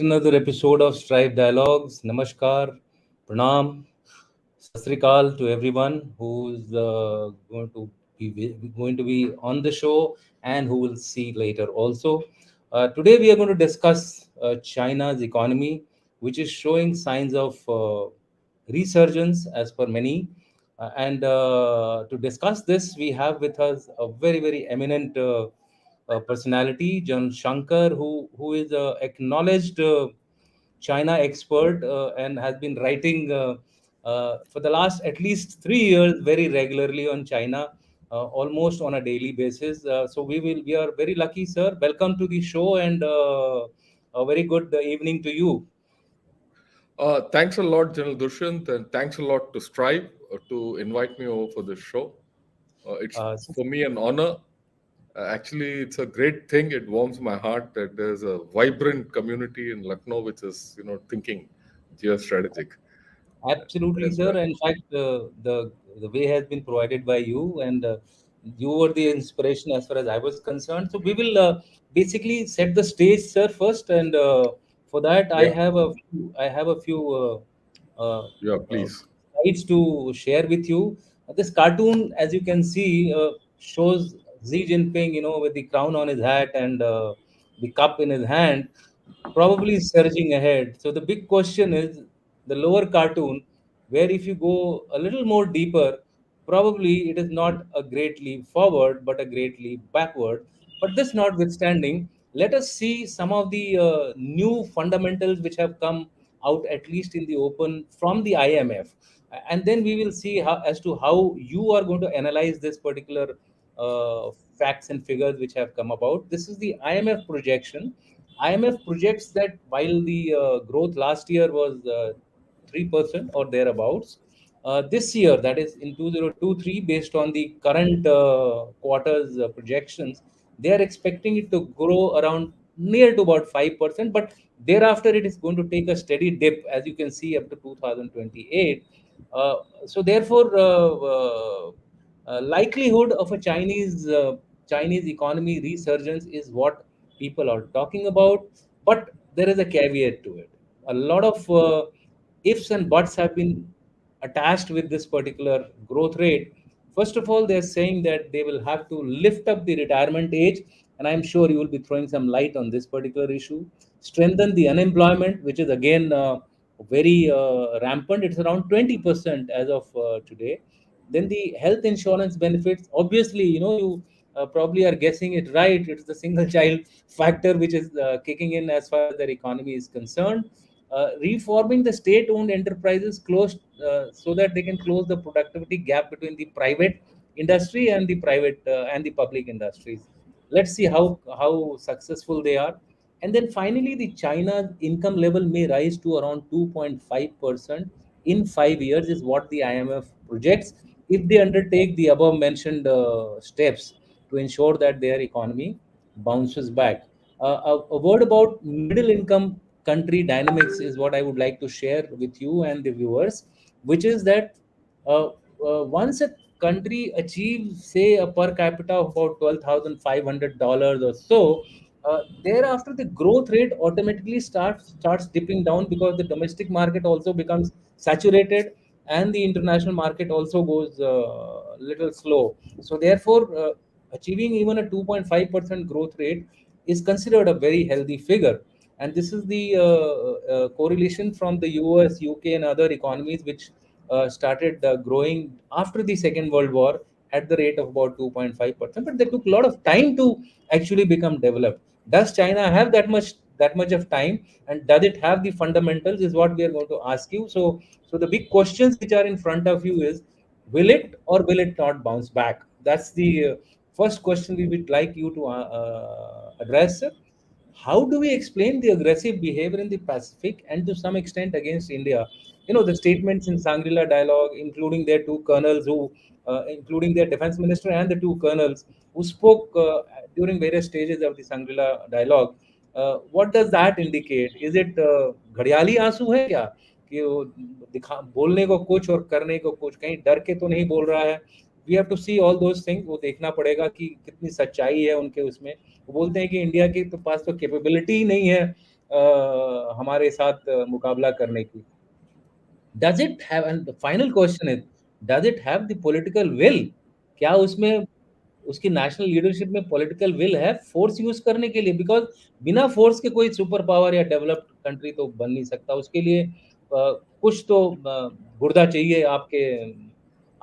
Another episode of Strive Dialogues. Namaskar, Pranam, Sasrikal to everyone who's going to be on the show and who will see later also. Today we are going to discuss China's economy, which is showing signs of resurgence as per many. And to discuss this, we have with us a very eminent personality, John Shankar, who is a acknowledged China expert and has been writing for the last at least 3 years very regularly on China, almost on a daily basis. So we are very lucky, sir. Welcome to the show and a very good evening to you. Thanks a lot, General Dushyant, and thanks a lot to Strive to invite me over for this show. It's Uh, for me an honor. Actually, it's a great thing. It warms my heart that there's a vibrant community in Lucknow which is, thinking geostrategic Absolutely, as sir. well. In fact, the way has been provided by you, and you were the inspiration as far as I was concerned. So we will basically set the stage, sir, first, and for that Yeah, I have a few yeah, uh, please. slides to share with you. This cartoon, as you can see, shows Xi Jinping, with the crown on his hat and the cup in his hand, probably surging ahead. So the big question is the lower cartoon, where if you go a little more deeper, probably it is not a great leap forward, but a great leap backward. But this notwithstanding, let us see some of the new fundamentals which have come out, at least in the open, from the IMF. And then we will see how, as to how you are going to analyze this particular facts and figures which have come about. This is the IMF projection. IMF projects that while the growth last year was 3% or thereabouts, this year, that is in 2023, based on the current quarter's projections, they are expecting it to grow around near to about 5%. But thereafter, it is going to take a steady dip, as you can see, up to 2028. Uh, so, therefore, likelihood of a Chinese economy resurgence is what people are talking about, but there is a caveat to it. A lot of ifs and buts have been attached with this particular growth rate. First of all, they're saying that they will have to lift up the retirement age, and I'm sure you will be throwing some light on this particular issue. Strengthen the unemployment, which is again very rampant. It's around 20% as of today. Then the health insurance benefits. Obviously, you probably are guessing it right. It's the single child factor which is kicking in as far as their economy is concerned. Reforming the state-owned enterprises closed so that they can close the productivity gap between the private industry and the private and the public industries. Let's see how successful they are. And then finally, the China's income level may rise to around 2.5% in 5 years, is what the IMF projects, if they undertake the above mentioned steps to ensure that their economy bounces back. A word about middle income country dynamics is what I would like to share with you and the viewers, which is that uh, once a country achieves, say, a per capita of about $12,500 or so, thereafter the growth rate automatically starts dipping down, because the domestic market also becomes saturated and the international market also goes little slow. So therefore, achieving even a 2.5% growth rate is considered a very healthy figure. And this is the correlation from the US, UK, and other economies which started growing after the Second World War at the rate of about 2.5%. But they took a lot of time to actually become developed. Does China have that much of time, and does it have the fundamentals? Is what we are going to ask you. So the big questions which are in front of you is, will it or will it not bounce back? That's the first question we would like you to address. How do we explain the aggressive behavior in the Pacific and to some extent against India? The statements in Sangrila dialogue, including their two colonels including their defense minister and the two colonels who spoke during various stages of the Sangrila dialogue. What does that indicate? Is it घड़ियाली आंसू है क्या, कि वो बोलने को कुछ और करने को कुछ, कहीं डर के तो नहीं बोल रहा है? We have to see all those things. वो देखना पड़ेगा कि कितनी सच्चाई है उनके उसमें. वो बोलते हैं कि इंडिया के तो पास तो कैपेबिलिटी ही नहीं है हमारे साथ मुकाबला करने की? Does it have, and the final question is, does it have the political will? क्या उसमें, उसकी नेशनल लीडरशिप में पॉलिटिकल विल है फोर्स यूज करने के लिए? बिकॉज बिना फोर्स के कोई सुपर पावर या डेवलप्ड कंट्री तो बन नहीं सकता। उसके लिए कुछ तो गुर्दा चाहिए आपके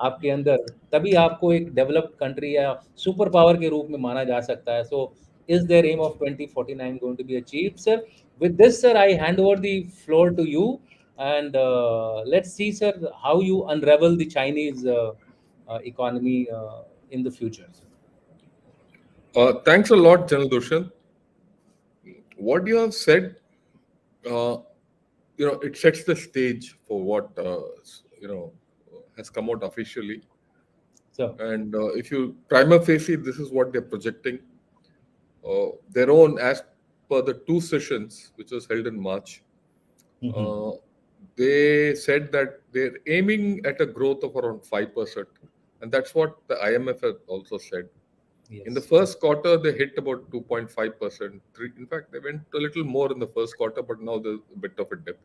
आपके अंदर, तभी आपको एक डेवलप्ड कंट्री या सुपर पावर के रूप में माना जा सकता है। सो is their aim of 2049 going to be achieved, sir? With this, sir, I hand over the floor to you, and let's see, sir, how you unravel the Chinese economy in the future, sir. Thanks a lot, General Dushan. What you have said, uh, it sets the stage for what has come out officially. So, And if you prima facie, this is what they're projecting. Their own, as per the two sessions which was held in March, mhm. uh, they said that they're aiming at a growth of around 5%. And that's what the IMF has also said. In the Yes. first quarter, they hit about 2.5%. In fact, they went a little more in the first quarter, but now there's a bit of a dip.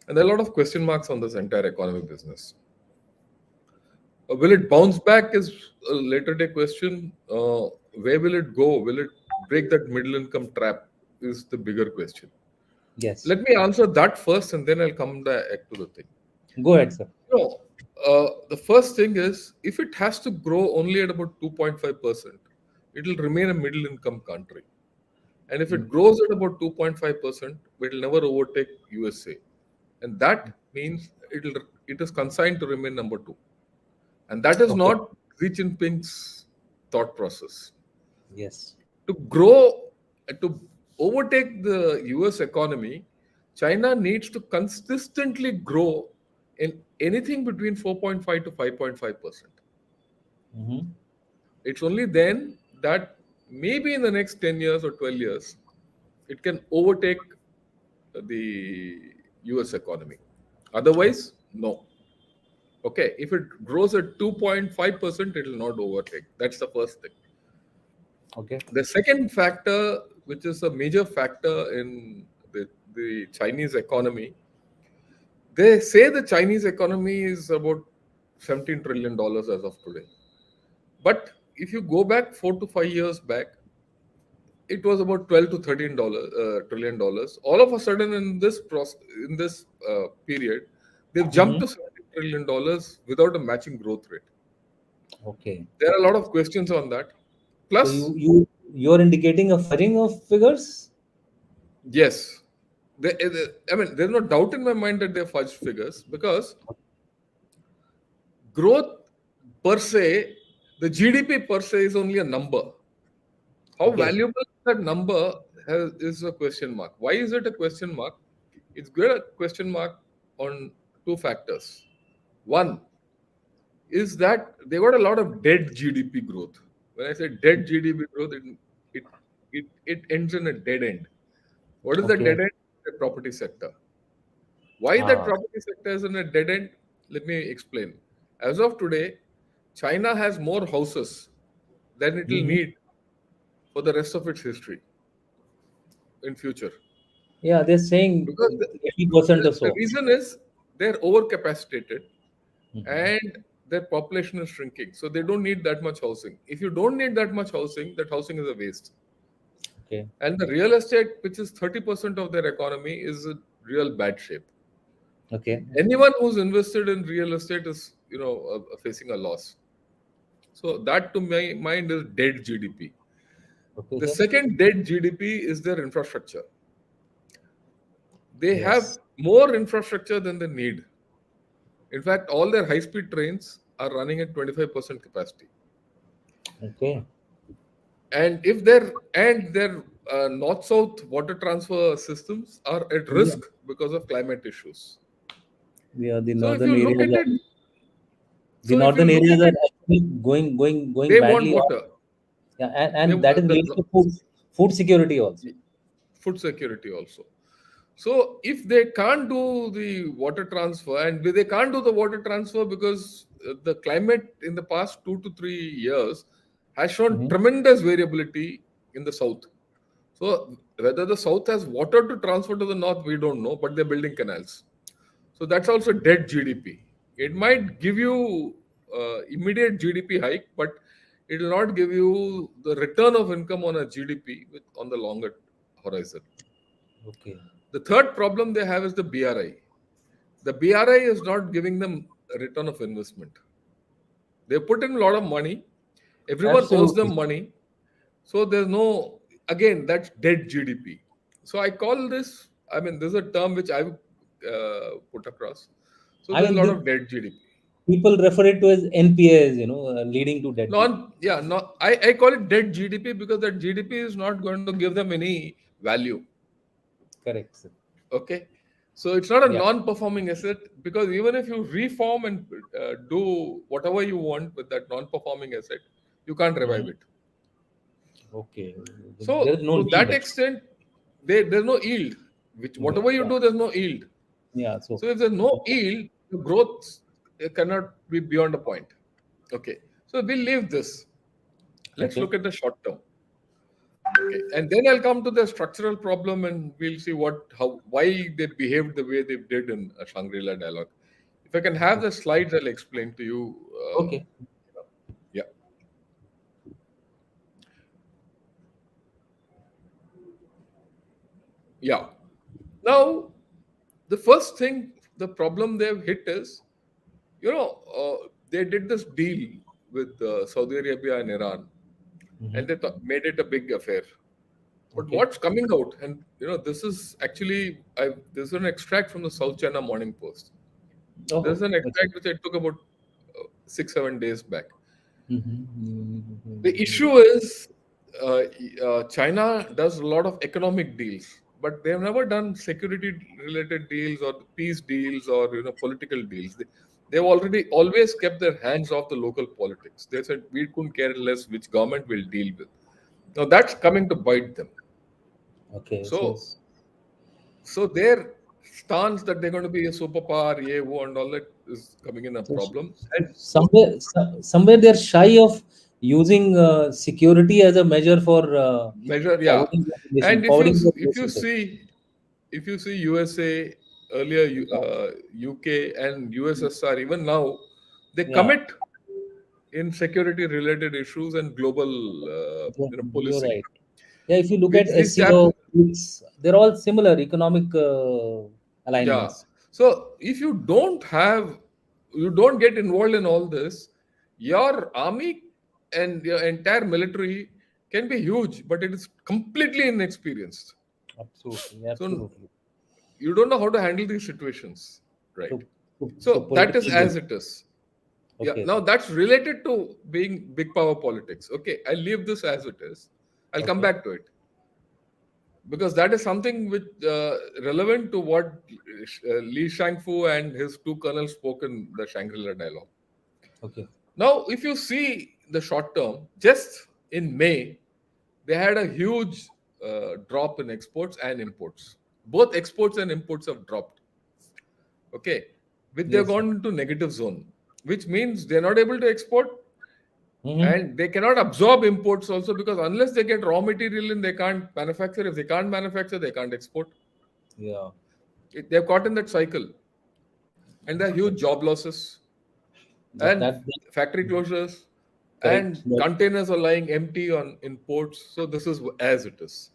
And there are a lot of question marks on this entire economy business. Will it bounce back is a later day question. Where will it go? Will it break that middle income trap? Is the bigger question. Yes. Let me answer that first, and then I'll come back to the thing. Go ahead, sir. No, the first thing is if it has to grow only at about 2.5%, it will remain a middle income country. And if it Mm. grows at about 2.5%, it will never overtake USA. And that means it is consigned to remain number two. And that is Okay. not Xi Jinping's thought process. Yes. To grow, to overtake the US economy, China needs to consistently grow in anything between 4.5 to 5.5%. Mm-hmm. It's only then that maybe in the next 10 years or 12 years, it can overtake the US economy. Otherwise, no. Okay, if it grows at 2.5%, it will not overtake. That's the first thing. Okay. The second factor, which is a major factor in the Chinese economy, they say the Chinese economy is about $17 trillion as of today. But if you go back 4 to 5 years back, it was about 12 to 13 trillion dollars. All of a sudden, in this period, they've jumped Mm-hmm. to $17 trillion without a matching growth rate. Okay. There are a lot of questions on that. So Plus, you're indicating a fudging of figures? yes, I mean, there's no doubt in my mind that they're fudged figures because growth per se, the GDP per se is only a number. How Okay, sir. valuable that number is a question mark. Why is it a question mark? It's got a question mark on two factors. One is that they got a lot of dead GDP growth. When I say dead GDP growth, it, it ends in a dead end. What is the Okay. dead end? The property sector. Why that Ah. property sector is in a dead end? Let me explain. As of today, China has more houses than it will Mm-hmm. need for the rest of its history in future. Yeah, they're saying Because 80% or the so. reason is they're overcapacitated Mm-hmm. and their population is shrinking. So they don't need that much housing. If you don't need that much housing, that housing is a waste. Okay. And the real estate, which is 30% of their economy, is in real bad shape. Okay. Anyone who's invested in real estate is, facing a loss. So that, to my mind, is dead GDP. Okay, The sir. second dead GDP is their infrastructure. They have Yes. more infrastructure than they need. In fact, all their high-speed trains are running at 25% capacity. Okay. And their north-south water transfer systems are at Yeah. risk because of climate issues. Yeah, the So if northern you look areas at are, it, the so if you northern look areas at are it, actually going they want badly off. water. Yeah, They and that is leading to food security also. food security also. So if they can't do the water transfer, and they can't do the water transfer because the climate in the past 2 to 3 years has shown Mm-hmm. tremendous variability in the south. So whether the south has water to transfer to the north, we don't know, but they're building canals. So that's also dead GDP. It might give you immediate GDP hike, but it will not give you the return of income on a GDP on the longer horizon. Okay. The third problem they have is the BRI. The BRI is not giving them a return of investment. They put in a lot of money. Everyone owes them Absolutely. money. So there's no, again, that's dead GDP. So I call this, I mean, this is a term which I've put across. So I there's a mean, lot of dead GDP. people refer it to as NPAs, leading to debt GDP. Yeah, no, I call it dead GDP because that GDP is not going to give them any value. Correct, sir. Okay. So it's not a Yeah. non-performing asset because even if you reform and do whatever you want with that non-performing asset, you can't revive Mhm. it. Okay. There is So no to need that actually. extent, there's no yield. Which Okay. whatever you Yeah. do, there's no yield. Yeah. So, So if there's no yield, the growth cannot be beyond a point. Okay. So we'll leave this. Let's okay. look at the short term. Okay. And then I'll come to the structural problem and we'll see why they behaved the way they did in a Shangri-La dialogue. If I can have the slides, I'll explain to you. Okay. Yeah. Yeah. Now, the first thing, the problem they've hit is, they did this deal with Saudi Arabia and Iran, and Hmm. they made it a big affair. But Okay. what's coming out, and this is actually, this is an extract from the South China Morning Post. This Oh, is an okay. extract which I took about 6 7 days back. The Mm-hmm. issue is China does a lot of economic deals, but they've never done security-related deals or peace deals or political deals. They've already always kept their hands off the local politics. They said we couldn't care less which government will deal with. Now that's coming to bite them. Okay. So, So, so their stance that they're going to be a superpower, yeah, wo, and all that is coming in a so problem. And somewhere they're shy of using security as a measure for measure, yeah. forwarding And forwarding the if you message. see USA earlier, UK and USSR, even now, they Yeah. commit in security related issues and global Yeah, you're policing, right. Yeah, if you look at which these chaps, SCO, they're all similar economic yeah. alignments. So if you don't get involved in all this, your army and your entire military can be huge, but it is completely inexperienced. Absolutely, So absolutely. you don't know how to handle these situations, right? So So that is politically good. as it is. Yeah. Okay, Now that's related to being big power politics. Okay, I'll leave this as it is. I'll come okay, back to it because that is something which relevant to what Li Shangfu and his two colonels spoke in the Shangri-La dialogue. okay. Now, if you see the short term, just in May, they had a huge drop in exports and imports. Both exports and imports have dropped. Okay, with they've Yes. gone into negative zone, which means they're not able to export Mm-hmm. and they cannot absorb imports also because unless they get raw material in, they can't manufacture. If they can't manufacture, they can't export. Yeah. They're caught in that cycle, and there are huge job losses That and that, that factory closures, correct. and containers are lying empty on in ports. So this is as it is.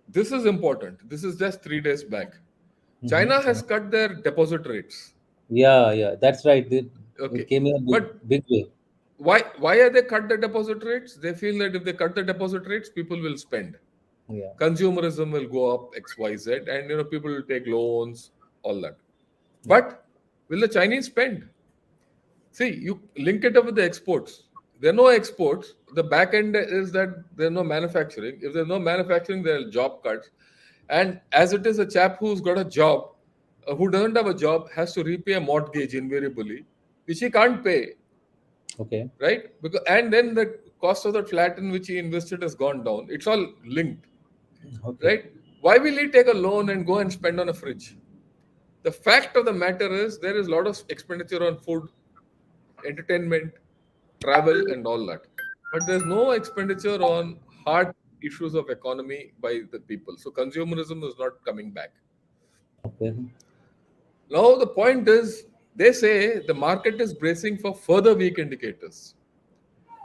This is important. This is just 3 days back. China Mm-hmm. has cut their deposit rates. Yeah, yeah. That's right. It Okay, came in a but big way. why are they cut the deposit rates? They feel that if they cut the deposit rates, people will spend. Yeah, Consumerism will go up XYZ, and people will take loans, all that. yeah. But will the Chinese spend? See, you link it up with the exports. There are no exports. The back end is that there's no manufacturing. If there's no manufacturing, there are job cuts. And as it is, a chap who's got a job, who doesn't have a job, has to repay a mortgage invariably, which he can't pay, Okay, right? Because and then the cost of the flat in which he invested has gone down. It's all linked, okay. right? Why will he take a loan and go and spend on a fridge? The fact of the matter is there is a lot of expenditure on food, entertainment, travel, and all that. But there's no expenditure on hard issues of economy by the people. So consumerism is not coming back. Okay. Now the point is, they say the market is bracing for further weak indicators,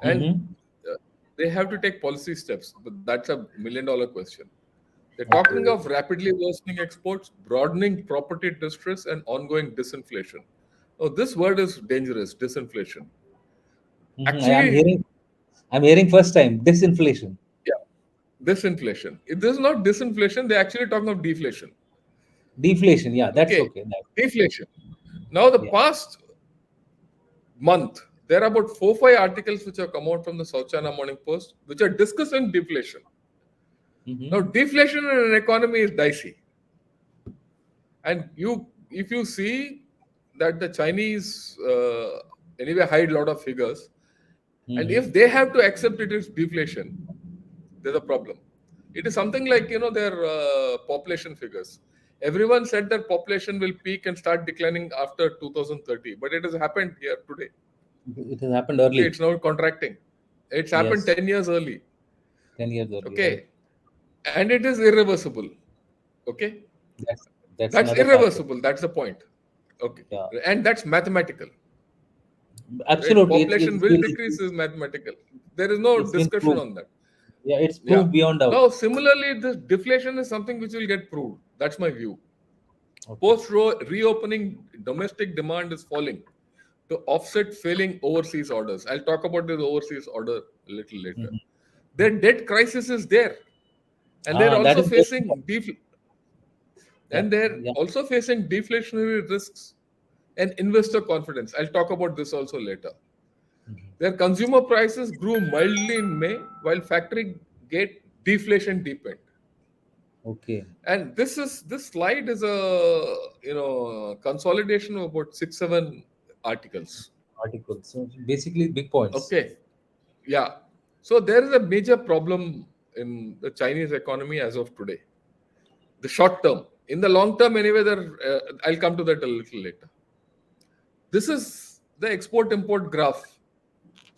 and Mm-hmm. uh, they have to take policy steps. But that's a $1 million question. They're talking Okay. of rapidly worsening exports, broadening property distress, and ongoing disinflation. Oh, this word is dangerous, disinflation. Mm-hmm. Actually, I'm hearing first time disinflation. yeah, disinflation. If this is not disinflation, they're actually talking of deflation. Deflation. Yeah, that's Okay, okay. That, deflation. Now, the yeah. past month, there are about 4 5 articles which have come out from the South China Morning Post, which are discussing deflation. Now, Mm-hmm. deflation in an economy is dicey, and if you see that the Chinese anyway hide a lot of figures, and Mm-hmm. if they have to accept it is deflation, there's a problem. It is something like their population figures. Everyone said that population will peak and start declining after 2030, but it has happened here today. It has happened Okay, early. it's now contracting. It's happened Yes, 10 years early. 10 years early, right? Okay, and it is irreversible. Okay, That's that's that's another factor. irreversible. That's the point. Okay, Yeah, and that's mathematical. Right? absolutely. Population will decrease is mathematical. There is no it's been discussion proved. on that. Yeah, it's Yeah. proved beyond doubt. Now, similarly, this deflation is something which will get proved. That's my view. Okay. Post reopening, domestic demand is falling to offset failing overseas orders. I'll talk about this overseas order a little later. Mhm. Their debt crisis is there, and they're Ah, that also is very facing yeah, yeah. deflationary risks and investor confidence. I'll talk about this also later. Mhm. Their consumer prices grew mildly in May, while factory gate deflation deepened. Okay. And this slide is a consolidation of about 6 7 articles. Articles. So basically, big points. Okay, yeah. So there is a major problem in the Chinese economy as of today. The short term, in the long term, anyway. I'll come to that a little later. This is the export import graph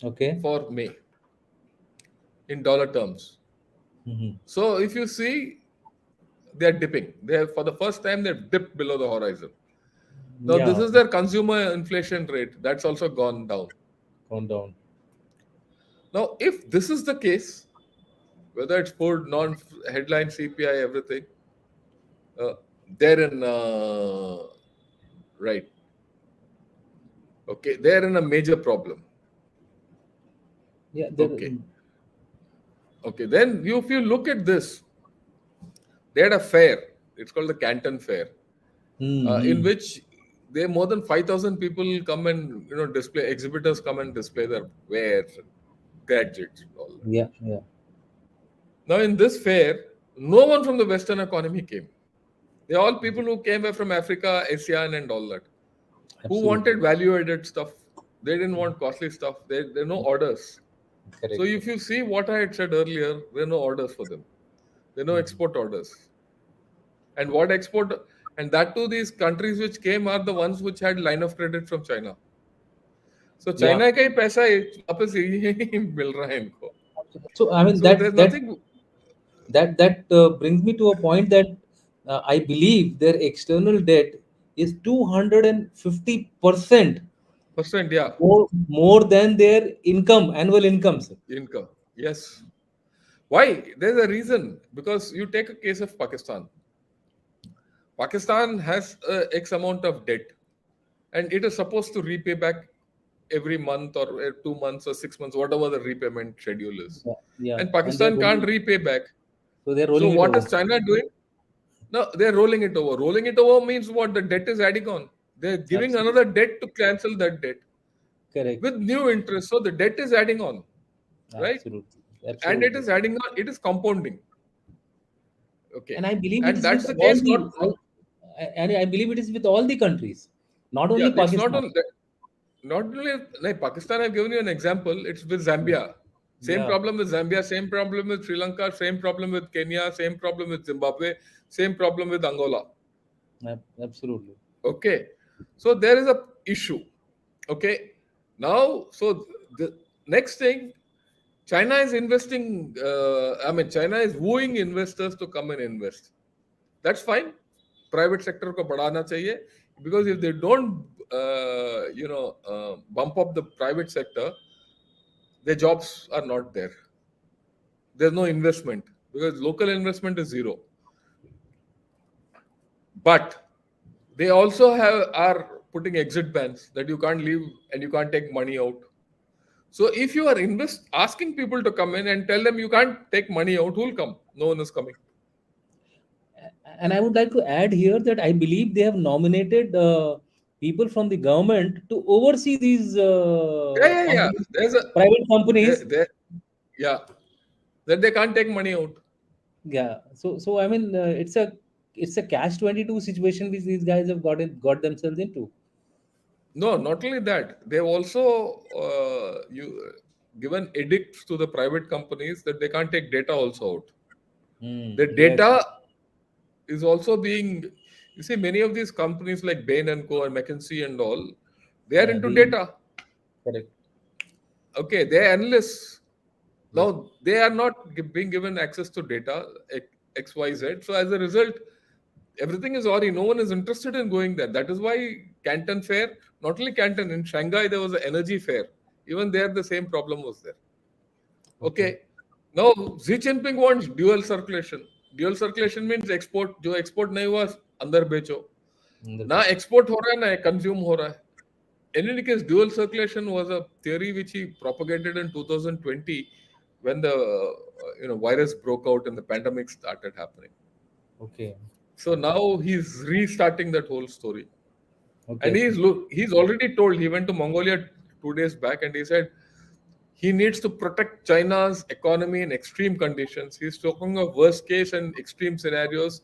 Okay. for May in dollar terms. Hmm. So if you see, they are dipping. They have, for the first time, they've dipped below the horizon. Now this Yeah, is their consumer inflation rate. That's also gone down. gone down. Now, if this is the case, whether it's food, non-headline CPI, everything, uh, they're in right. Okay, they're in a major problem. Yeah, there. Okay, okay. Then if you look at this, they had a fair. It's called the Canton Fair, in Mm-hmm. which they more than 5,000 people come and display, exhibitors come and display their wares, and gadgets, and all that. Yeah, yeah. Now, in this fair, no one from the Western economy came. They're all people who came from Africa, ASEAN, and all that, who Absolutely. wanted value-added stuff. They didn't want costly stuff. There are no orders. So, Correct. if you see what I had said earlier, there are no orders for them. There are no Mhm. export orders. And what export? And that too, these countries which came are the ones which had line of credit from China. So, Yeah. China का ही पैसा वापस यही मिल रहा है इनको. So I mean So, there's that nothing. brings me to a point that I believe their external debt is 250% Percent, yeah, more than their annual incomes. income. Yes. Why? There's a reason. Because you take a case of Pakistan. Pakistan has X amount of debt, and it is supposed to repay back every month or 2 months or 6 months, whatever the repayment schedule is. Yeah, yeah, And and they're Pakistan can't rolling, repay back. so they're So rolling it what is over. China doing? No, they're rolling it over. Rolling it over means what? The debt is adding on. They're giving Absolutely another debt to cancel that debt correct. with new interest. So the debt is adding on, right? Absolutely, And it absolutely. is adding on. It is compounding. Okay, And I believe it and is with that's the all case. the, and I believe it is with all the countries, not Yeah, only it's not Pakistan. only not only like Pakistan. I've given you an example. It's with Zambia. Same Yeah, problem with Zambia. Same problem with Sri Lanka. Same problem with Kenya. Same problem with Zimbabwe. Same problem with Angola. absolutely. Okay, so there is a issue. Okay, now so the next thing, China is investing. I mean, China is wooing investors to come and invest. That's fine. Private sector को बढ़ाना चाहिए, because if they don't, bump up the private sector, their jobs are not there. There's no investment because local investment is zero. But they also are putting exit bans that you can't leave and you can't take money out. So if you are asking people to come in and tell them you can't take money out, who'll come? No one is coming. And I would like to add here that I believe they have nominated people from the government to oversee these Yeah, yeah, yeah. companies, There's a private there, companies. there yeah, that they can't take money out. Yeah. So I mean, it's a catch 22 situation which these guys have got themselves into. No, not only that, they've also given edicts to the private companies that they can't take data also out. The Yes. data is also being, you see, many of these companies like Bain and Co. and McKinsey and all, they are Yeah. into data. Correct. Okay, they are analysts. Yeah. Now they are not being given access to data XYZ. So as a result, everything is already. No one is interested in going there. That is why Canton Fair, not only Canton, in Shanghai there was an energy fair. Even there, the same problem was there. Okay. Okay. Now Xi Jinping wants dual circulation. Dual circulation means export. जो export नहीं हुआ अंदर बेचो. अंदर ना बेचो. export हो रहा है ना consume हो रहा है. In any case, dual circulation was a theory which he propagated in 2020 when the virus broke out and the pandemic started happening. Okay. So now he's restarting that whole story, and Okay. he's already told. He went to Mongolia 2 days back, and he said he needs to protect China's economy in extreme conditions. He's talking of worst case and extreme scenarios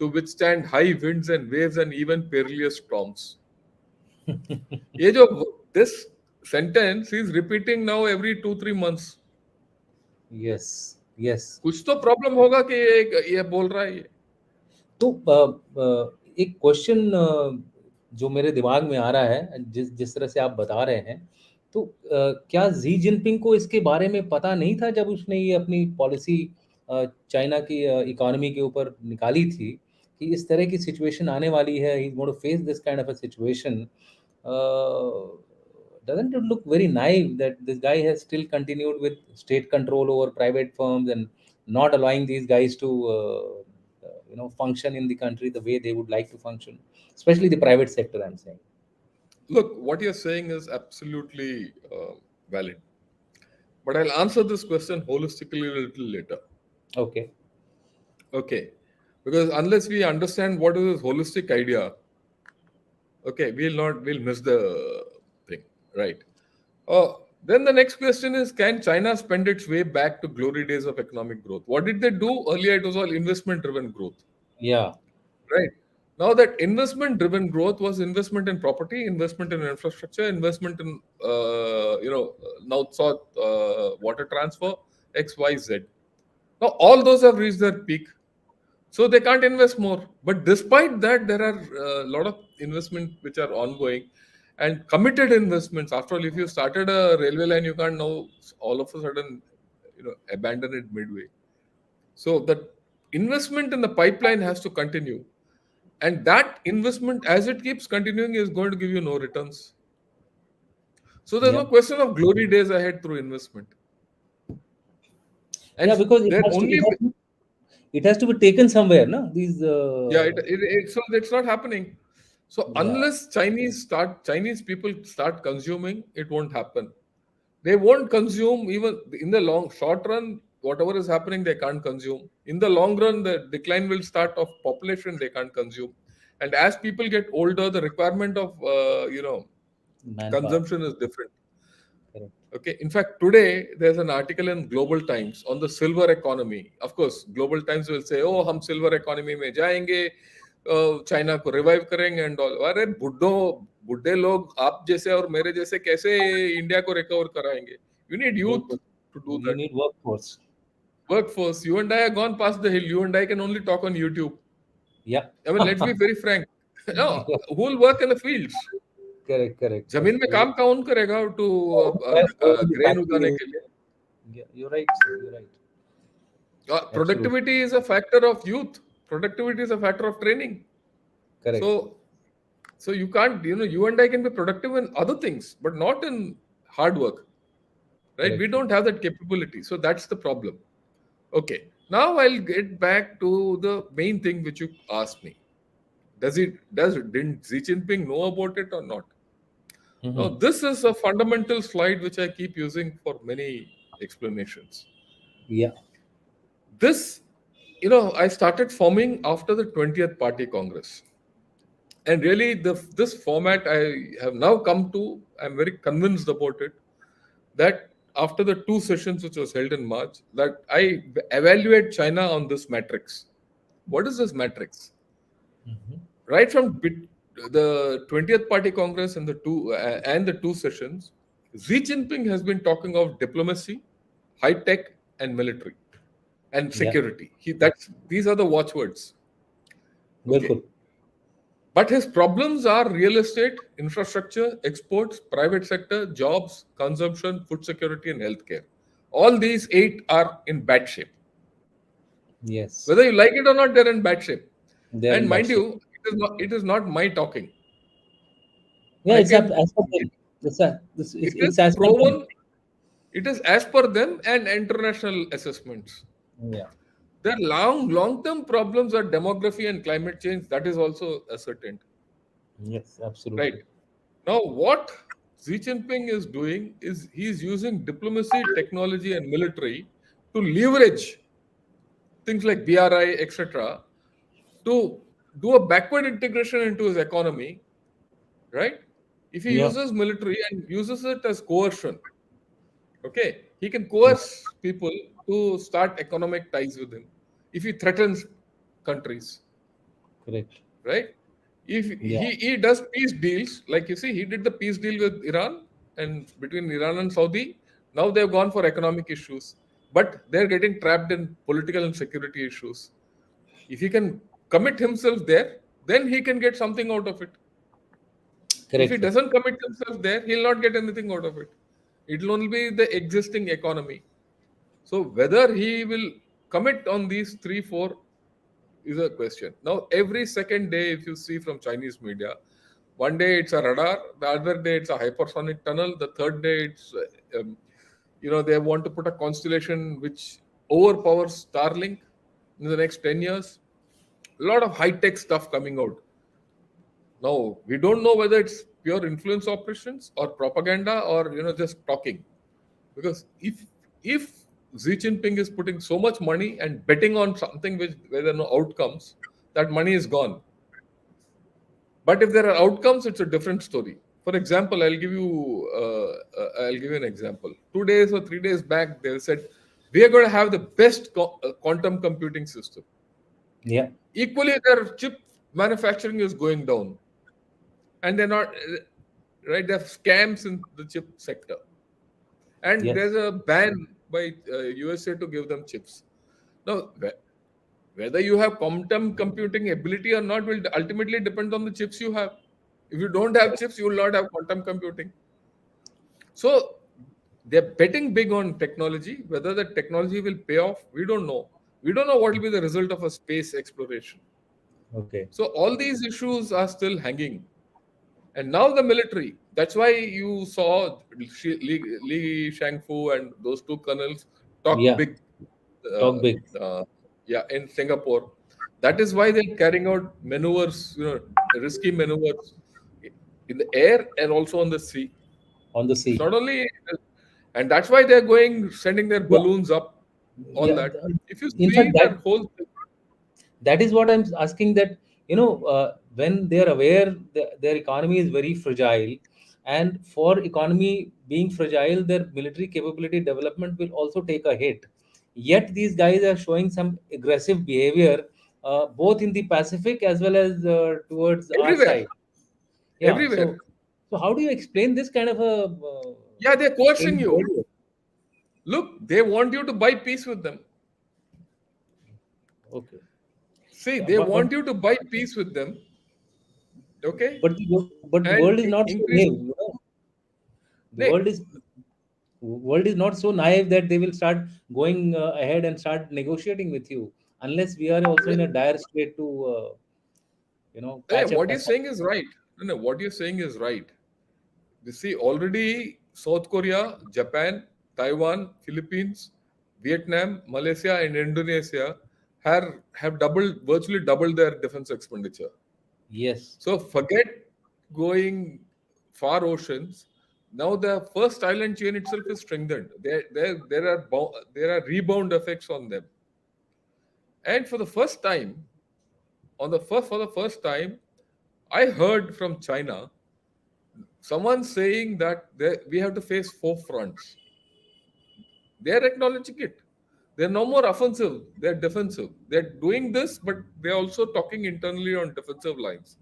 to withstand high winds and waves and even perilous storms. ये जो this sentence he's repeating now every 2-3 months. Yes. Yes. कुछ तो problem होगा कि ये बोल रहा है ये. तो एक क्वेश्चन जो मेरे दिमाग में आ रहा है जिस जिस तरह से आप बता रहे हैं, तो क्या जी जिनपिंग को इसके बारे में पता नहीं था जब उसने ये अपनी पॉलिसी चाइना की इकोनॉमी के ऊपर निकाली थी कि इस तरह की सिचुएशन आने वाली है, he is going to face this kind of a situation. Doesn't it look very naive that this guy has still continued with state control over private firms and not allowing these guys to function in the country the way they would like to function, especially the private sector, I'm saying. Look, what you're saying is absolutely valid, but I'll answer this question holistically a little later. Okay. Okay, because unless we understand what is this holistic idea, okay, we'll miss the thing, right? Then the next question is, can China spend its way back to glory days of economic growth? What did they do earlier? It was all investment driven growth, Yeah. right? Now that investment driven growth was investment in property, investment in infrastructure, investment in north south water transfer, XYZ. Now all those have reached their peak, so they can't invest more. But despite that, there are a lot of investment which are ongoing and committed investments. After all, if you started a railway line, you can't now all of a sudden abandon it midway. So that investment in the pipeline has to continue, and that investment, as it keeps continuing, is going to give you no returns. So there's no Yeah. question of glory days ahead through investment, and Yeah, because there only it has to be taken somewhere, no? These yeah, so it's not happening. So yeah, unless Chinese people start consuming, it won't happen. They won't consume even in the short run. Whatever is happening, they can't consume. In the long run, the decline will start of population. They can't consume, and as people get older, the requirement of manpower. consumption is different. Correct. Okay. In fact, today there's an article in Global Times on the silver economy. Of course, Global Times will say, "Oh, हम silver economy में जाएंगे, China को revive करेंगे and all." अरे बुड्ढे लोग आप जैसे और मेरे जैसे कैसे इंडिया को रिकवर कराएंगे? You need youth बिल्कुल. to do You that. need workforce. Workforce. You and I have gone past the hill. You and I can only talk on YouTube. Yeah. I mean, let's be very frank. No, who will work in the fields? Correct. Correct. जमीन में काम कौन करेगा to Guys go to the grain उगाने factory. के लिए? Yeah, you're right, sir. You're right. Absolutely Productivity is a factor of youth. Productivity is a factor of training. correct. So, so you can't, you and I can be productive in other things, but not in hard work, right? We Correct. don't have that capability. So that's the problem. Okay. Now I'll get back to the main thing which you asked me. Didn't Xi Jinping know about it or not? Now, Hmm. this is a fundamental slide which I keep using for many explanations. Yeah. This, I started forming after the 20th Party Congress. And really, this format I have now come to, I'm very convinced about it, that after the two sessions which was held in March, that I evaluate China on this matrix. What is this matrix? Hmm. Right from the 20th Party Congress and the two sessions, Xi Jinping has been talking of diplomacy, high tech, and military and Yeah. security. These are the watchwords. Okay, Bilkul. but his problems are real estate, infrastructure, exports, private sector, jobs, consumption, food security, and healthcare. All these eight are in bad shape. Yes. Whether you like it or not, they're in bad shape. They're And in bad mind shape. you, it is not my talking. Yeah, I it's up can. as per them. It, it is It's as per them. proven. It is as per them and international assessments. Yeah. Their long-term problems are demography and climate change. That is also ascertained. Yes, Right. absolutely. Now, what Xi Jinping is doing is he's using diplomacy, technology, and military to leverage things like BRI, etc., to do a backward integration into his economy, right? If he Yeah. uses military and uses it as coercion, okay, he can Yeah. coerce people to start economic ties with him if he threatens countries, Correct. right? If Yeah. he does peace deals, like you see, he did the peace deal with Iran and between Iran and Saudi. Now they've gone for economic issues, but they're getting trapped in political and security issues. If he can commit himself there, then he can get something out of it. If he Correct, sir. doesn't commit himself there, he'll not get anything out of it. It'll only be the existing economy. So whether he will commit on these three, four is a question. Now, every second day, if you see from Chinese media, one day it's a radar, the other day it's a hypersonic tunnel, the third day it's, they want to put a constellation which overpowers Starlink in the next 10 years. A lot of high tech stuff coming out. Now, we don't know whether it's pure influence operations or propaganda or, just talking. Because if Xi Jinping is putting so much money and betting on something where there are no outcomes, that money is gone. But if there are outcomes, it's a different story. For example, I'll give you an example. 2 days or 3 days back, they said we are going to have the best quantum computing system. Yeah. Equally, their chip manufacturing is going down, and they're not right. They have scams in the chip sector, and there's Yes. a ban by USA to give them chips. Now, whether you have quantum computing ability or not will ultimately depend on the chips you have. If you don't have chips, you will not have quantum computing. So they're betting big on technology. Whether the technology will pay off, we don't know. We don't know what will be the result of a space exploration. Okay. So all these issues are still hanging. And now the military. That's why you saw Li Shangfu and those two colonels talk Yeah. big, Talk uh, big uh, yeah, in Singapore. That is why they're carrying out maneuvers, risky maneuvers in the air and also on the sea. on the It's sea. not only, and that's why they're sending their Yeah. balloons up. All Yeah. that. If you In fact, see that whole thing, that is what I'm asking, that when they are aware their economy is very fragile, and for economy being fragile, their military capability development will also take a hit. Yet these guys are showing some aggressive behavior, both in the Pacific as well as towards our everywhere, side. Yeah. everywhere. So how do you explain this kind of a Yeah, they're coercing strange you. behavior? Look, they want you to buy peace with them. Okay. See, Yeah, they want you to buy peace with them, okay? but the world is And not so increase. naive. The Nay, world is. World is not so naive that they will start going ahead and start negotiating with you unless we are also in a dire state to Yeah, patch up what you're as much. saying is right. No, what you're saying is right. You see, already South Korea, Japan, Taiwan, Philippines, Vietnam, Malaysia, and Indonesia have virtually doubled their defense expenditure. Yes. So forget going far oceans. Now the first island chain itself is strengthened. There are rebound effects on them. And for the first time, I heard from China someone saying that we have to face four fronts. They are acknowledging it. They're no more offensive. They're defensive. They're doing this, but they're also talking internally on defensive lines.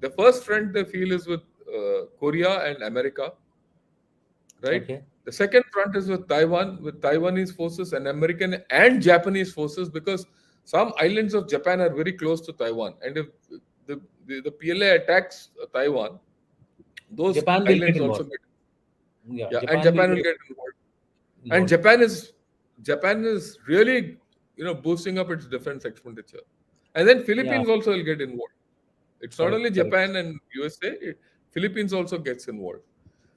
The first front they feel is with Korea and America, right? Okay. The second front is with Taiwanese forces and American and Japanese forces, because some islands of Japan are very close to Taiwan. And if the PLA attacks Taiwan, those Japan will get islands also involved. get, Yeah, yeah, and Japan will Japan will get get involved. And involved. Japan is really boosting up its defense expenditure, and then Yeah, Philippines also will get involved. It's not correct, only correct. Japan and USA. Philippines also gets involved,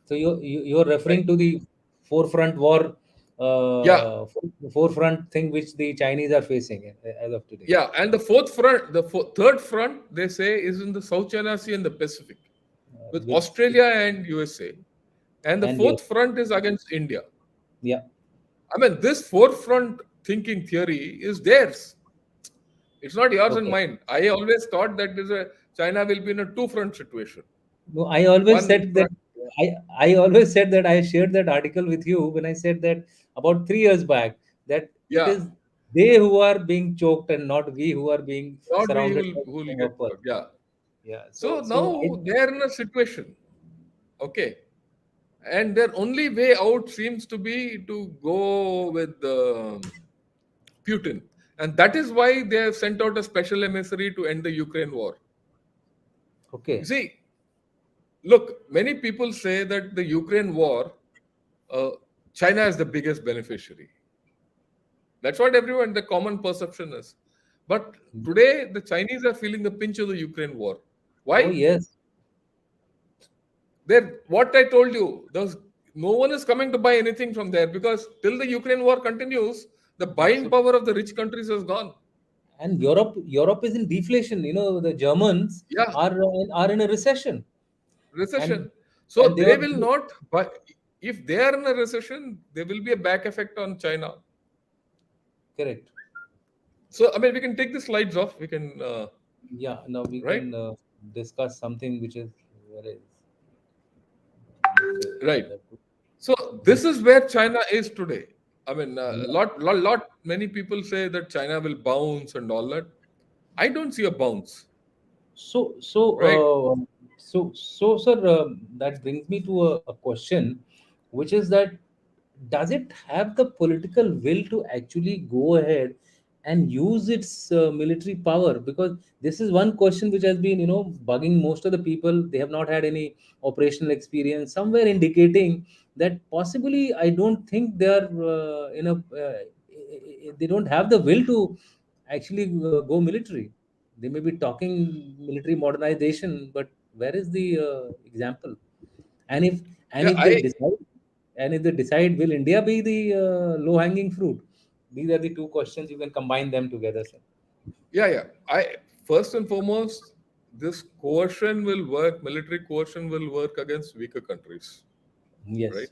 So you're right? referring to the forefront war, Yeah, forefront thing which the Chinese are facing as of today, yeah. And third front, they say, is in the South China Sea and the Pacific, with with Australia and USA. And the and you. fourth front is against India. Yeah, I mean, this forefront thinking theory is theirs. It's not yours and okay. mine. I always thought that China will be in a two front situation. No, I always One said that front, I always said that I shared that article with you when I said that about 3 years back that it yeah, is they who are being choked and not we who are being not we surrounded by who will the get upper. work. Yeah. Yeah. So So I, now they are in a situation, okay, and their only way out seems to be to go with Putin, and that is why they have sent out a special emissary to end the Ukraine war. You okay, see, look, many people say that the Ukraine war, uh, China is the biggest beneficiary. That's what everyone, the common perception is. But today, the Chinese are feeling the pinch of the Ukraine war. oh Why? yes, What I told you, no one is coming to buy anything from there, because till the Ukraine war continues, the buying absolutely. power of the rich countries has gone. And Europe is in deflation. The Germans Yeah, are in a recession, recession. and So they they are will not buy. If they are in a recession, there will be a back effect on China. correct. So I mean, we can take the slides off. We can, Yeah, now we right, can discuss something which is where is okay. right. That would- So this this is where China is today. I mean, yeah. many people say that China will bounce and all that. I don't see a bounce, So so right? sir, that brings me to a question, which is that does it have the political will to actually go ahead and use its military power? Because this is one question which has been bugging most of the people. They have not had any operational experience, somewhere indicating that possibly I don't think they are they don't have the will to actually go military. They may be talking military modernization, but where is the example? And if and Yeah, if they decide and if they decide, will India be the low hanging fruit? These are the two questions. You can combine them together, sir. yeah. I First and foremost, this coercion will work. Military coercion will work against weaker countries, right? Yes.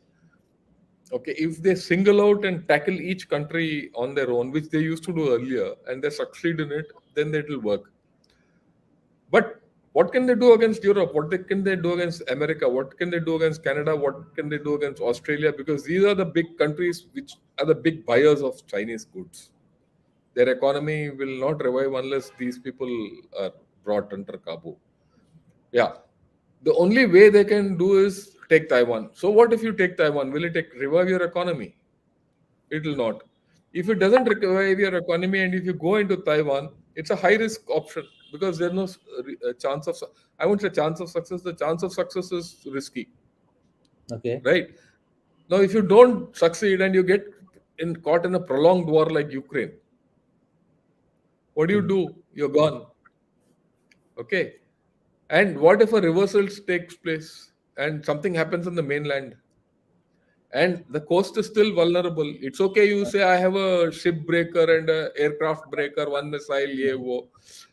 Okay, if they single out and tackle each country on their own, which they used to do earlier, and they succeed in it, then it will work. But what can they do against Europe? Can they do against America? What can they do against Canada? What can they do against Australia? Because these are the big countries which are the big buyers of Chinese goods. Their economy will not revive unless these people are brought under Kabu. Yeah. The only way they can do is take Taiwan. So what if you take Taiwan? Will it revive your economy? It will not. If it doesn't revive your economy and if you go into Taiwan, it's a high risk option, because there's no chance of, I won't say chance of success, the chance of success is risky, Okay. right? Now, if you don't succeed and you get caught in a prolonged war like Ukraine, what do you Hmm. do? You're gone. Okay. And what if a reversal takes place and something happens on the mainland and the coast is still vulnerable? It's okay. You say, I have a ship breaker and a aircraft breaker, one missile, ye, wo.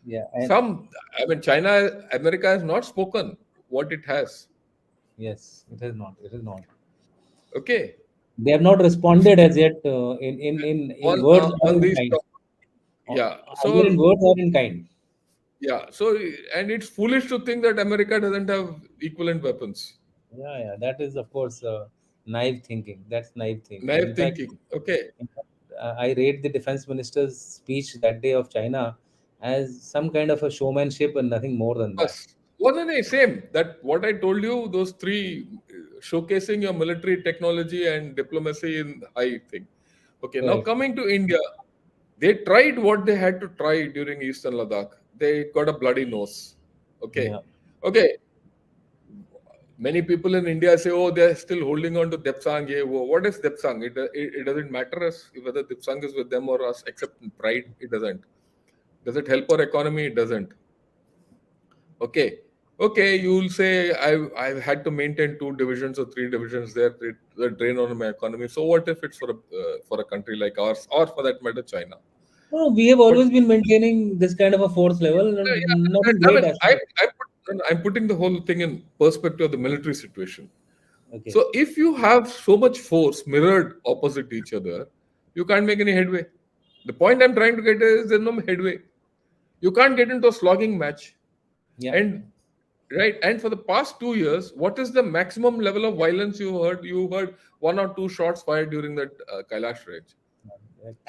Yeah, and Some, I mean, China, America has not spoken what it has. yes, it is not. It is not. Okay. They have not responded as yet in words or On in these kind. yeah. Either in So words or in kind. yeah. So and it's foolish to think that America doesn't have equivalent weapons. Yeah, yeah. That is, of course, naive thinking. That's naive thinking. Naive thinking. Okay. In fact, I rate the defense minister's speech that day of China as some kind of a showmanship and nothing more than that. Yes. Wasn't it same that what I told you, those three showcasing your military technology and diplomacy in high thing. Okay, now Correct. coming to India, they tried what they had to try during Eastern Ladakh. They got a bloody nose. Okay. Yeah. Okay. Many people in India say, oh, they're still holding on to Depsang. Yeah, what is Depsang? It doesn't matter us whether Depsang is with them or us, except in pride. It doesn't. Does it help our economy? It doesn't. Okay. Okay, you'll say I've had to maintain two divisions or three divisions there. It drain on my economy. So what if it's for a country like ours, or for that matter, China? No, we have But always been maintaining this kind of a force level, and yeah, nothing I great mean, as such. I'm putting the whole thing in perspective of the military situation. Okay. So if you have so much force mirrored opposite each other, you can't make any headway. The point I'm trying to get is there's no headway. You can't get into a slogging match. Yeah. And right, and for the past 2 years, what is the maximum level of violence you heard? You heard one or two shots fired during that Kailash raid.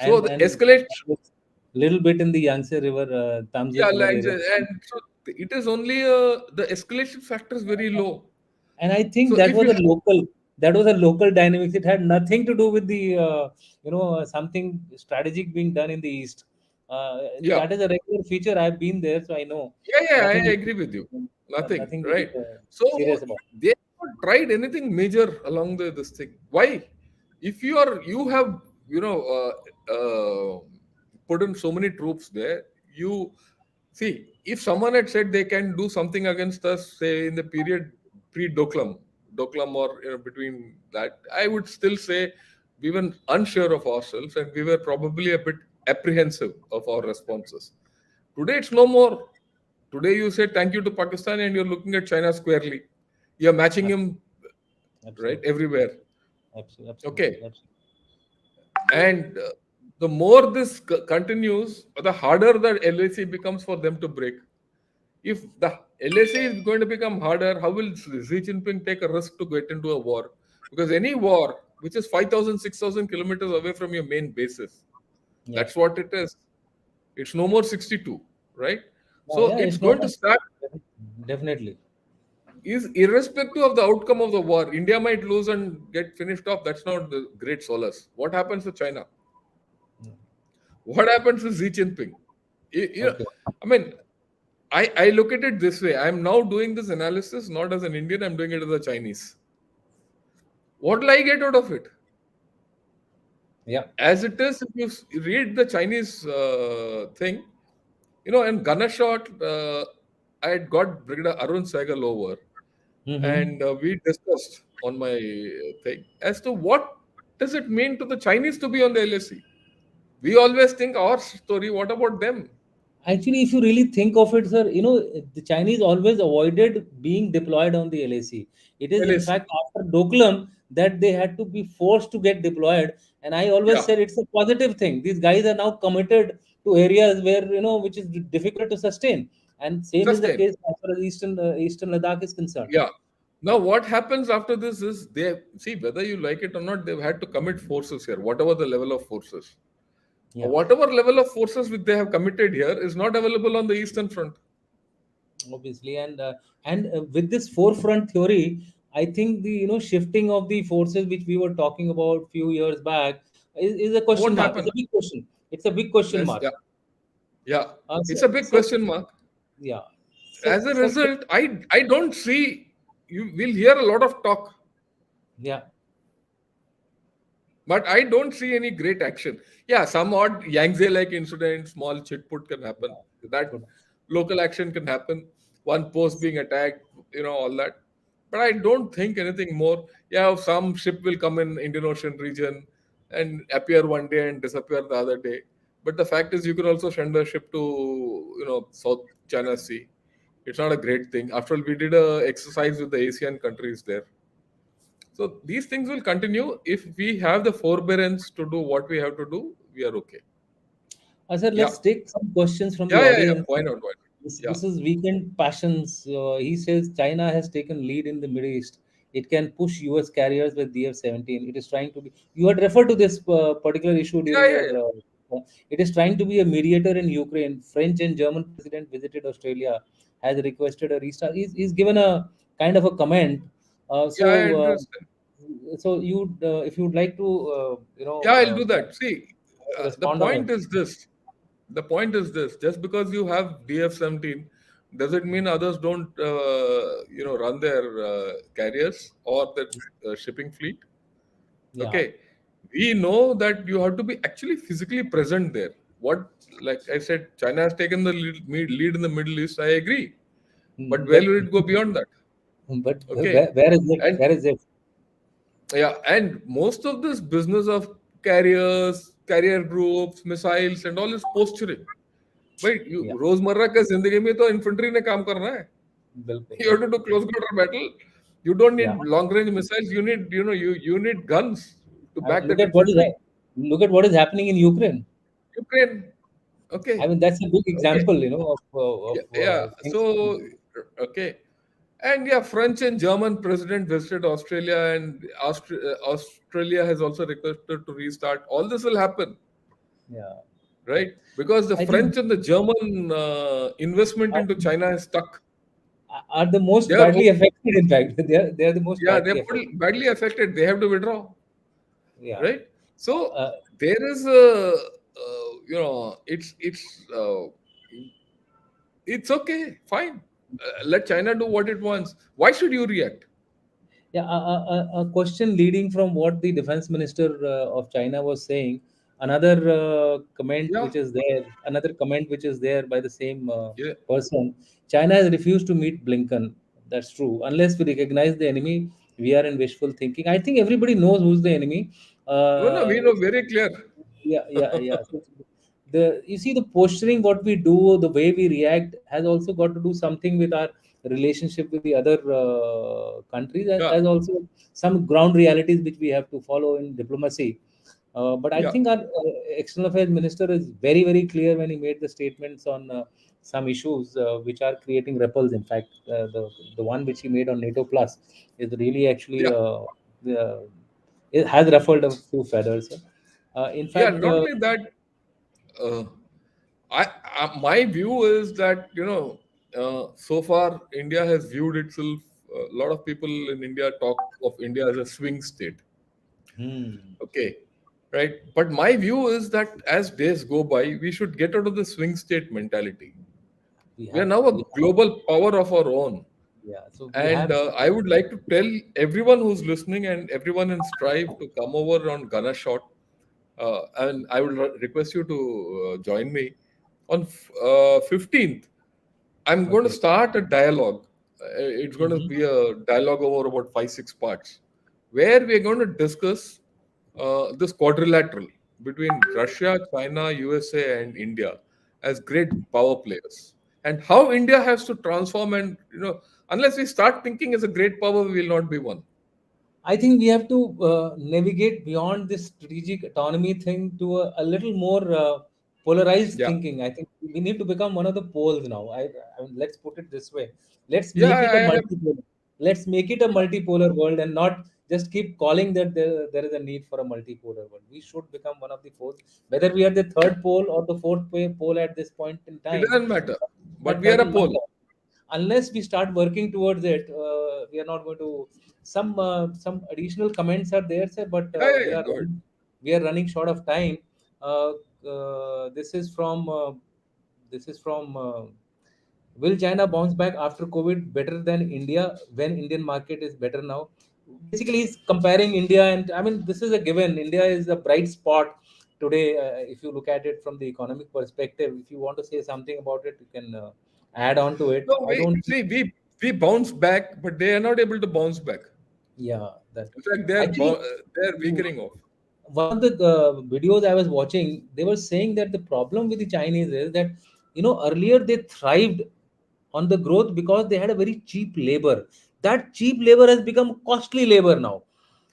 So and the and escalation, little bit in the Yangtze River, yeah, Tamsil River like, area. and so it is only the escalation factor is very low. And I think So if you that was a local dynamics. It had nothing to do with the something strategic being done in the east. yeah, That is a regular feature. I've been there, so I know yeah, I nothing, agree with you. Nothing, nothing very right? So serious about they have not tried anything major along this thing. Why? If you have put in so many troops there, you see if someone had said they can do something against us, say in the period Doklam or between that, I would still say we were unsure of ourselves and we were probably a bit apprehensive of our responses. Today it's no more. Today you say thank you to Pakistan and you're looking at China squarely. You're matching it. him right Absolutely, everywhere. absolutely, Okay, absolutely. and the more this continues, the harder the LAC becomes for them to break. If the LAC is going to become harder, how will Xi Jinping take a risk to get into a war? Because any war which is 5,000, 6,000 kilometers away from your main bases, Yeah, that's what it is. It's no more 62, right? yeah, So yeah. it's It's not going to start definitely. is irrespective of the outcome of the war. India might lose and get finished off. That's not the great solace. What happens to China? What happens to Xi Jinping? Okay. I mean, I look at it this way. I'm now doing this analysis not as an Indian, I'm doing it as a Chinese. What will I get out of it? Yeah. As it is, if you read the Chinese thing, and Ganashot, I had got Brigadier Arun Sehgal over, Mm-hmm. and we discussed on my thing as to what does it mean to the Chinese to be on the LSE. We always think our story. What about them? Actually, if you really think of it, sir, the Chinese always avoided being deployed on the LAC. It is, in LSE. fact, after Doklam that they had to be forced to get deployed. And I always Yeah, said it's a positive thing. These guys are now committed to areas where, which is difficult to sustain. And same is the sustain. case as far as Eastern Ladakh is concerned. Yeah. Now, what happens after this is they see whether you like it or not, they've had to commit forces here, whatever the level of forces. Yeah. Whatever level of forces which they have committed here is not available on the Eastern Front. Obviously, and with this forefront theory, I think the shifting of the forces which we were talking about few years back is a question Won't mark. It's happen. a big question. It's a big question Yes, mark. yeah, yeah. So, It's a big so question mark. yeah, As a so result, I don't see you will hear a lot of talk. yeah, But I don't see any great action. Yeah, some odd Yangtze like incident, small chit put can happen. That Good. local action can happen. One post being attacked, all that. But I don't think anything more. Yeah, some ship will come in Indian Ocean region and appear one day and disappear the other day. But the fact is, you can also send a ship to, South China Sea. It's not a great thing. After all, we did a exercise with the Asian countries there. So these things will continue. If we have the forbearance to do what we have to do, we are okay. Sir, Yeah. let's take some questions from the Yeah, yeah, yeah. audience. Why not? Why not? Yeah. This is Weekend Passions. He says China has taken lead in the Middle East. It can push US carriers with DF-17. It is trying to be. You had referred to this particular issue Yeah, during yeah, your. yeah. It is trying to be a mediator in Ukraine. French and German president visited Australia. Has requested a restart. He's given a kind of a comment. Uh, Yeah, so. I Uh, understand. so if you'd like to Yeah, I'll do that. See, the respond on it. point is this. The point is this. Just because you have DF-17, does it mean others don't, run their carriers or their shipping fleet? Yeah. Okay. We know that you have to be actually physically present there. What, like I said, China has taken the lead in the Middle East. I agree. But where But will it go beyond that? Okay. where is it? And Where is it? yeah, and most of this business of carriers, carrier groups, missiles, and all is posturing. भाई you Yeah, रोजमर्रा का जिंदगी में तो infantry ने काम करना है. बिल्कुल You have to बिल्कुल. do close quarter battle. You don't Yeah. need long range missiles. You need, you need guns to I mean, back that infantry. look at what is happening in Ukraine. Ukraine. I Okay. mean, that's a big Okay. example, Yeah. Yeah. things. So okay. And yeah, French and German president visited Australia, and Australia has also requested to restart. All this will happen, Yeah, right? Because the I think French and the German investment are, into China is stuck. are the most They are, badly affected. In fact, they are the most yeah, they're badly affected. badly affected. They have to withdraw, Yeah. right? So Uh, there is a, it's okay, fine. Let China do what it wants. Why should you react? Yeah, a question leading from what the defense minister of China was saying. Yeah, Another comment which is there by the same yeah. person. China has refused to meet Blinken. That's true. Unless we recognize the enemy, we are in wishful thinking. I think everybody knows who's the enemy. No, no, we know very clear. Yeah. So the you see the posturing, what we do, the way we react, has also got to do something with our relationship with the other countries, Yeah, as also some ground realities which we have to follow in diplomacy. But I yeah, think our external affairs minister is very very clear when he made the statements on some issues which are creating ripples. In fact, the one which he made on NATO plus is really actually yeah, it has ruffled a few feathers. In yeah. fact, Not only that, uh, my view is that so far India has viewed itself. A lot of people in India talk of India as a swing state. hmm, Okay, right. But my view is that as days go by, we should get out of the swing state mentality. we We are have now a we have global power of our own. yeah. So we And have I would like to tell everyone who's listening and everyone in Strive to come over on Gunner Shot. And I will request you to join me on 15th. I'm going to okay. start a dialogue. It's going to Hmm. be a dialogue over about 5, 6 parts, where we are going to discuss this quadrilateral between Russia, China, USA, and India as great power players, and how India has to transform. And unless we start thinking as a great power, we will not be one. I think we have to navigate beyond this strategic autonomy thing to a little more polarized Yeah, thinking. I think we need to become one of the poles now. I mean, let's put it this way. Let's yeah, make it a I have. multipolar. Let's make it a Yeah, multipolar world and not just keep calling that there is a need for a multipolar world. We should become one of the poles, whether we are the third pole or the fourth pole at this point in it time. doesn't matter, but That we are a doesn't pole. matter unless we start working towards it. We are not going to. Some additional comments are there, sir, but Yeah, yeah, yeah. Go ahead. we are running short of time. uh, this is from will China bounce back after COVID better than India when Indian market is better now? basically he's comparing India, and I mean this is a given. India is a bright spot today. If you look at it from the economic perspective, if you want to say something about it, you can add on to it. No, I we don't. see we bounce back, but they are not able to bounce back. Yeah, that In fact, actually they're weakening off. one of the videos I was watching, they were saying that the problem with the Chinese is that earlier they thrived on the growth because they had a very cheap labor. That cheap labor has become costly labor now,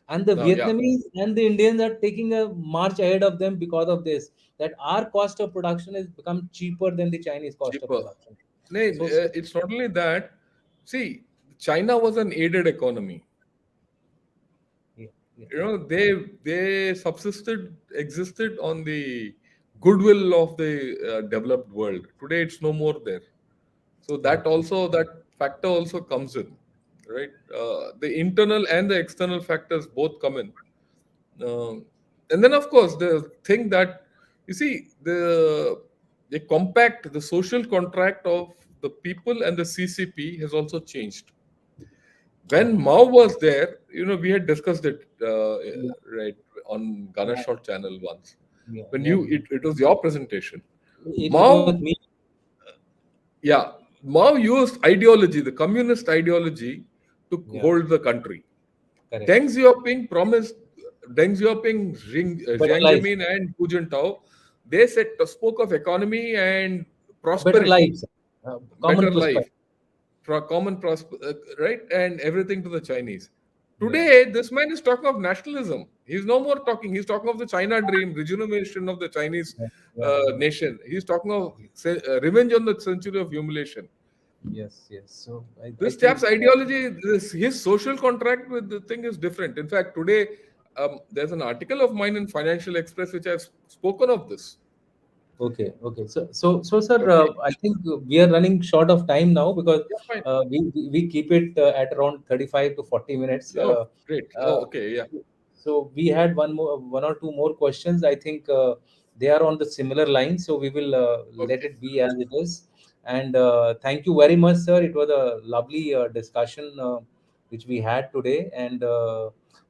and the Now, yeah, Vietnamese and the Indians are taking a march ahead of them because of this. That our cost of production has become cheaper than the Chinese cost of cheaper. production. No, So it's not only that. See, China was an aided economy. yeah, yeah, You know, they existed on the goodwill of the developed world. Today, it's no more there. So right, that factor also comes in, right? The internal and the external factors both come in. And then, of course, the thing that you see the compact, the social contract of the people and the CCP has also changed. When correct. Mao was there, we had discussed it Yeah, right on Ghana yeah, Short channel once. yeah, When yeah, yeah. it was your presentation, It was with Mao, me. yeah, Mao used ideology, the communist ideology, to Yeah, hold the country. correct. Deng Xiaoping, Better Jiang life, Zemin, and Hu Jintao, they spoke of economy and better prosperity, lives, common better prosperity. life, right, and everything to the Chinese. Yeah, Today, this man is talking of nationalism. He's no more talking. He's talking of the China dream, rejuvenation of the Chinese yeah, yeah, yeah. nation. He's talking of revenge on the century of humiliation. Yes, yes. So I This think chap's ideology, his social contract with the thing is different. In fact, today there's an article of mine in Financial Express which has spoken of this. okay, okay. So, sir, Okay, I think we are running short of time now because yeah, fine. we keep it at around 35 to 40 minutes. Oh, great. Uh, Oh, okay, yeah. so we had one or two more questions. I think they are on the similar line. So we will let Okay. it be as it is. And thank you very much, sir. It was a lovely discussion which we had today, and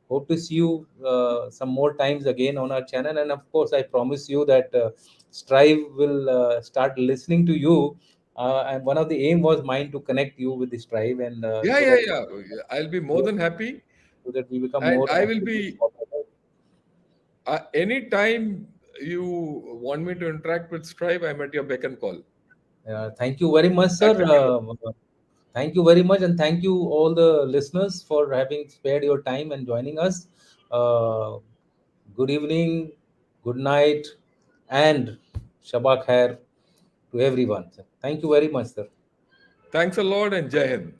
hope to see you some more times again on our channel. And of course, I promise you that Strive will start listening to you. And one of the aim was mine to connect you with the Strive, and Yeah, yeah, yeah. Yeah. I'll be more than happy. so that we become And more I will actively be, cooperative. anytime you want me to interact with Strive, I'm at your beck and call. Thank you very much, sir. That's secure. Thank you very much, and thank you all the listeners for having spared your time and joining us. Uh, Good evening, good night, and Shabak Khair to everyone. Sir. Thank you very much, sir. Thanks a lot and Jai Hind.